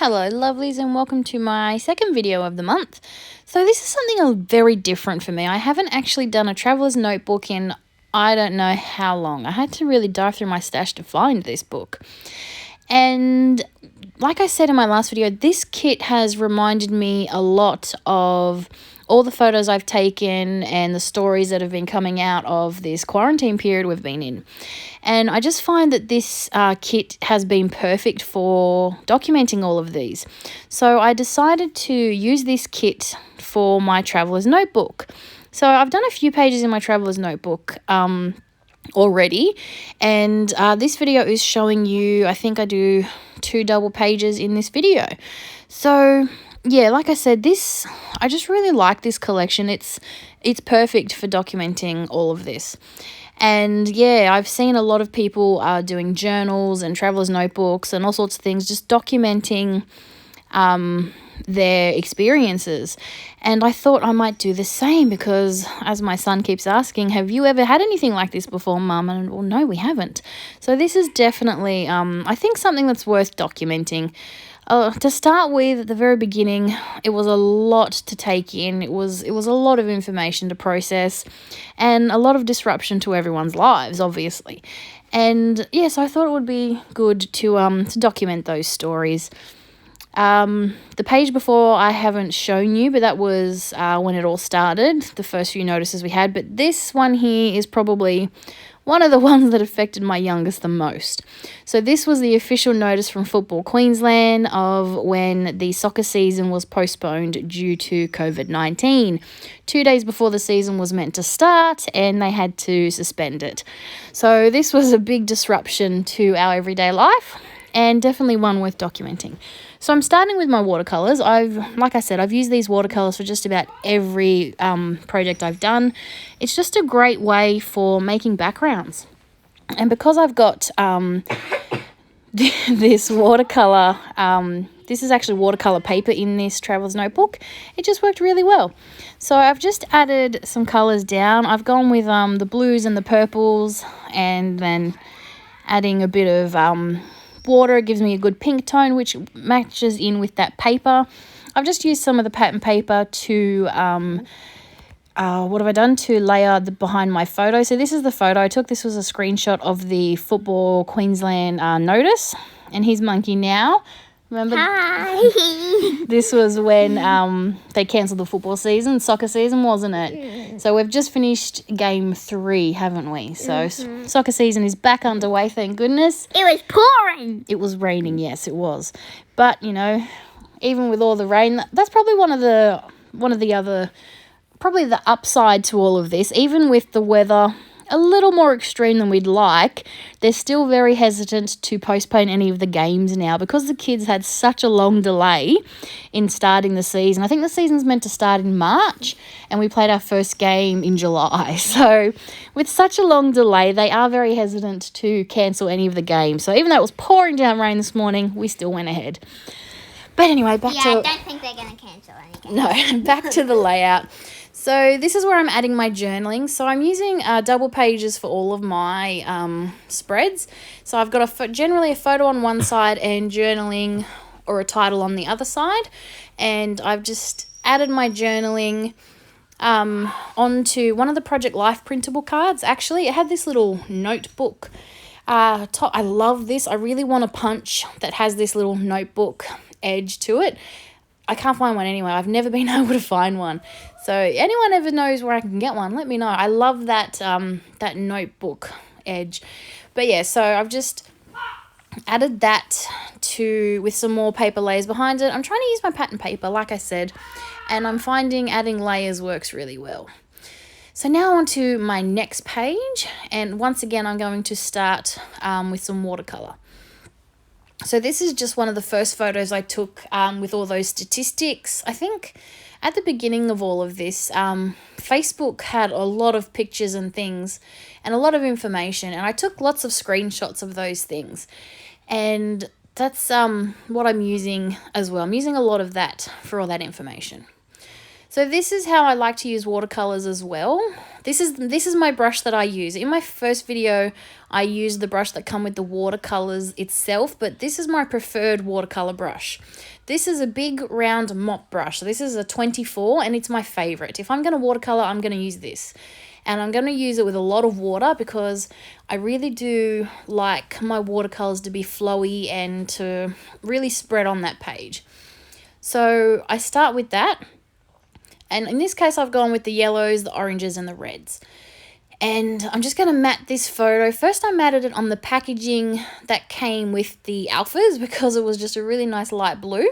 Hello lovelies, and welcome to my second video of the month. So this is something very different for me. I haven't actually done a traveler's notebook in I don't know how long. I had to really dive through my stash to find this book. And like I said in my last video, this kit has reminded me a lot of all the photos I've taken and the stories that have been coming out of this quarantine period we've been in. And I just find that this kit has been perfect for documenting all of these. So I decided to use this kit for my traveler's notebook. So I've done a few pages in my traveler's notebook already, and this video is showing you, I think I do 2 double pages in this video. So yeah, like I said, I just really like this collection. It's perfect for documenting all of this. And yeah, I've seen a lot of people doing journals and traveler's notebooks and all sorts of things, just documenting their experiences. And I thought I might do the same because, as my son keeps asking, have you ever had anything like this before, Mum? And well, no, we haven't. So this is definitely, I think, something that's worth documenting. To start with, at the very beginning, it was a lot to take in. It was a lot of information to process and a lot of disruption to everyone's lives, obviously. And yes, I thought it would be good to document those stories. The page before I haven't shown you, but that was when it all started, the first few notices we had. But this one here is probably one of the ones that affected my youngest the most. So this was the official notice from Football Queensland of when the soccer season was postponed due to COVID-19. 2 days before the season was meant to start, and they had to suspend it. So this was a big disruption to our everyday life, and definitely one worth documenting. So I'm starting with my watercolours. Like I said, I've used these watercolours for just about every project I've done. It's just a great way for making backgrounds. And because I've got this watercolour, this is actually watercolour paper in this traveler's notebook, it just worked really well. So I've just added some colours down. I've gone with the blues and the purples, and then adding a bit of water. It gives me a good pink tone, which matches in with that paper. I've just used some of the pattern paper to what have I done to layer behind my photo. So this is the photo I took. This was a screenshot of the Football Queensland notice, and here's Monkey now. Remember? Hi. This was when they cancelled the football season, soccer season, wasn't it? So we've just finished game 3, haven't we? So soccer season is back underway, thank goodness. It was pouring. It was raining, yes, it was. But, you know, even with all the rain, that's probably one of the other, probably the upside to all of this. Even with the weather a little more extreme than we'd like, they're still very hesitant to postpone any of the games now because the kids had such a long delay in starting the season. I think the season's meant to start in March, and we played our first game in July. So with such a long delay, they are very hesitant to cancel any of the games. So even though it was pouring down rain this morning, we still went ahead. But anyway, back to... I don't think they're going to cancel anything. No, back to the layout. So this is where I'm adding my journaling. So I'm using double pages for all of my spreads. So I've got generally a photo on one side and journaling or a title on the other side. And I've just added my journaling onto one of the Project Life printable cards. Actually, it had this little notebook. I love this. I really want a punch that has this little notebook edge to it. I can't find one anywhere. I've never been able to find one. So anyone ever knows where I can get one, let me know. I love that that notebook edge. But yeah, so I've just added that with some more paper layers behind it. I'm trying to use my pattern paper, like I said, and I'm finding adding layers works really well. So now on to my next page, and once again I'm going to start with some watercolour. So this is just one of the first photos I took with all those statistics. I think at the beginning of all of this, Facebook had a lot of pictures and things and a lot of information, and I took lots of screenshots of those things. And that's what I'm using as well. I'm using a lot of that for all that information. So this is how I like to use watercolours as well. this is my brush that I use. In my first video, I used the brush that come with the watercolors itself, but this is my preferred watercolor brush. This is a big round mop brush. So this is a 24 and it's my favorite. If I'm going to watercolor, I'm going to use this. And I'm going to use it with a lot of water because I really do like my watercolors to be flowy and to really spread on that page. So I start with that. And in this case, I've gone with the yellows, the oranges, and the reds. And I'm just going to matte this photo. First, I matted it on the packaging that came with the alphas because it was just a really nice light blue.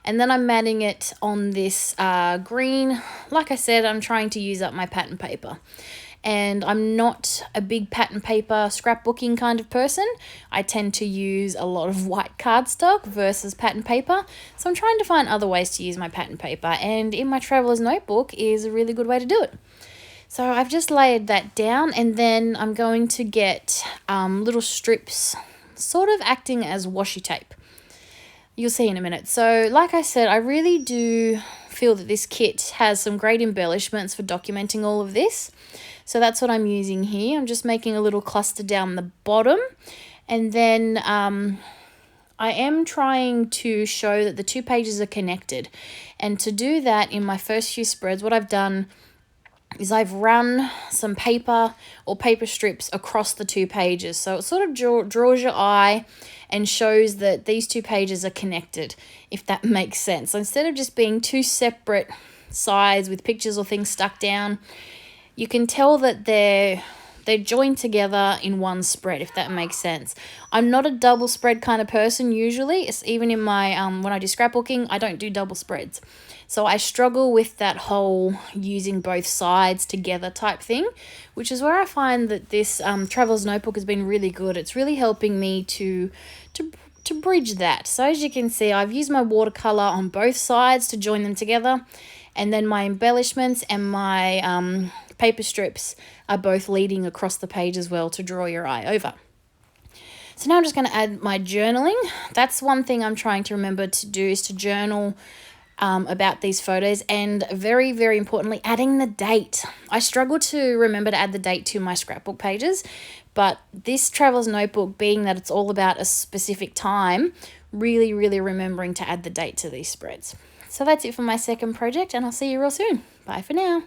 And then I'm matting it on this green. Like I said, I'm trying to use up my pattern paper. And I'm not a big pattern paper scrapbooking kind of person. I tend to use a lot of white cardstock versus pattern paper. So I'm trying to find other ways to use my pattern paper. And in my traveler's notebook is a really good way to do it. So I've just layered that down, and then I'm going to get little strips sort of acting as washi tape. You'll see in a minute. So like I said, I really do feel that this kit has some great embellishments for documenting all of this. So that's what I'm using here. I'm just making a little cluster down the bottom. And then I am trying to show that the 2 pages are connected. And to do that in my first few spreads, what I've done is I've run some paper or paper strips across the 2 pages. So it sort of draws your eye and shows that these 2 pages are connected, if that makes sense. So instead of just being 2 separate sides with pictures or things stuck down, you can tell that they're joined together in one spread, if that makes sense. I'm not a double spread kind of person usually. It's even in my when I do scrapbooking, I don't do double spreads. So I struggle with that whole using both sides together type thing, which is where I find that this Traveler's Notebook has been really good. It's really helping me to bridge that. So as you can see, I've used my watercolor on both sides to join them together, and then my embellishments and my paper strips are both leading across the page as well to draw your eye over. So now I'm just going to add my journaling. That's one thing I'm trying to remember to do, is to journal about these photos, and very, very importantly, adding the date. I struggle to remember to add the date to my scrapbook pages, but this Traveler's Notebook, being that it's all about a specific time, really, really remembering to add the date to these spreads. So that's it for my second project, and I'll see you real soon. Bye for now.